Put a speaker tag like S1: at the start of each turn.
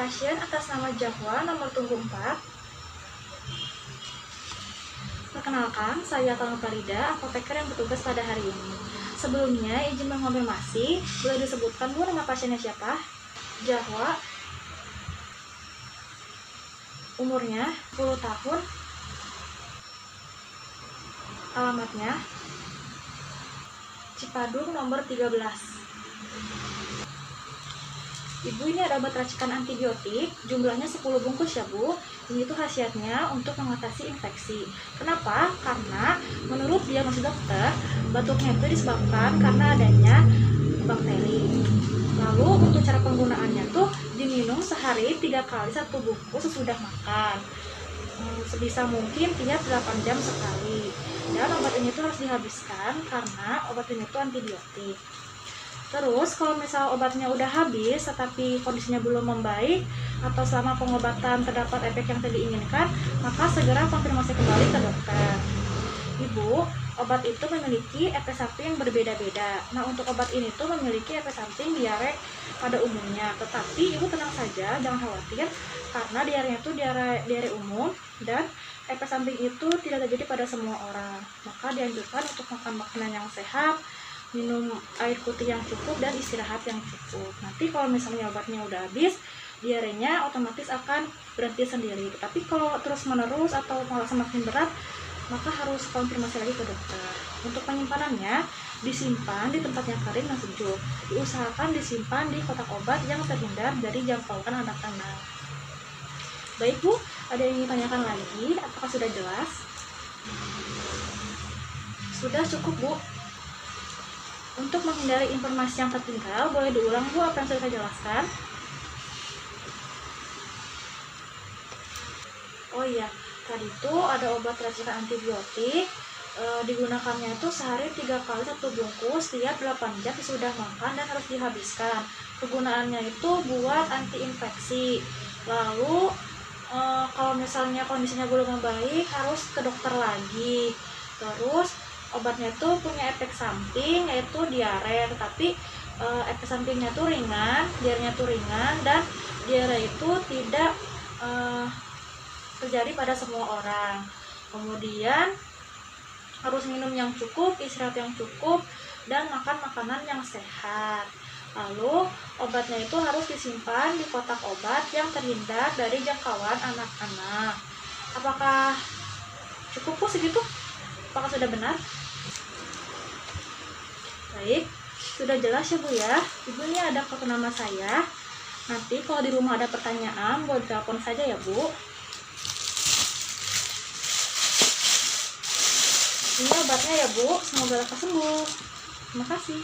S1: pasien atas nama Jahwa, nomor tunggu 4. Perkenalkan, saya Tanu Farida, apoteker yang bertugas pada hari ini. Sebelumnya, izin mengonfirmasi, boleh disebutkan Bu nama pasiennya siapa? Jahwa, umurnya 10 tahun, alamatnya Cipadung nomor 13. Ibu, ini ada obat racikan antibiotik, jumlahnya 10 bungkus ya Bu. Ini tuh khasiatnya untuk mengatasi infeksi. Kenapa? Karena menurut diagnosis dokter, batuknya itu disebabkan karena adanya bakteri. Lalu untuk cara penggunaannya tuh diminum sehari 3 kali 1 bungkus sesudah makan. Sebisa mungkin tiap 8 jam sekali. Dan obat ini tuh harus dihabiskan karena obat ini tuh antibiotik. Terus kalau misal obatnya udah habis tetapi kondisinya belum membaik atau selama pengobatan terdapat efek yang tidak diinginkan, maka segera konfirmasi kembali ke dokter. Ibu, obat itu memiliki efek samping yang berbeda-beda. Nah, untuk obat ini tuh memiliki efek samping diare pada umumnya. Tetapi Ibu tenang saja, jangan khawatir karena diarenya itu diare umum dan efek samping itu tidak terjadi pada semua orang. Maka dianjurkan untuk makan makanan yang sehat, minum air putih yang cukup, dan istirahat yang cukup. Nanti kalau misalnya obatnya udah habis, diarenya otomatis akan berhenti sendiri. Tapi kalau terus menerus atau malah semakin berat, maka harus konfirmasi lagi ke dokter. Untuk penyimpanannya, disimpan di tempat yang kering dan sejuk. Diusahakan disimpan di kotak obat yang terhindar dari jangkauan anak-anak. Baik Bu, ada yang ingin tanyakan lagi? Apakah sudah jelas? Sudah cukup Bu. Untuk menghindari informasi yang tertinggal, boleh diulang Bu apa yang sudah saya jelaskan? Oh iya, tadi itu ada obat racikan antibiotik, digunakannya itu sehari 3 kali 1 bungkus tiap 8 jam sudah makan dan harus dihabiskan. Kegunaannya itu buat anti infeksi. Lalu kalau misalnya kondisinya belum membaik, harus ke dokter lagi. Terus obatnya itu punya efek samping yaitu diare, tetapi efek sampingnya itu ringan, diarenya itu ringan, dan diare itu tidak terjadi pada semua orang. Kemudian harus minum yang cukup, istirahat yang cukup, dan makan makanan yang sehat. Lalu obatnya itu harus disimpan di kotak obat yang terhindar dari jangkauan anak-anak. Apakah cukup Bu segitu? Apakah sudah benar? Baik, sudah jelas ya Bu ya. Ibu ini ada kartu nama saya. Nanti kalau di rumah ada pertanyaan, boleh telepon saja ya Bu. Ini obatnya ya Bu, semoga lekas sembuh. Terima kasih.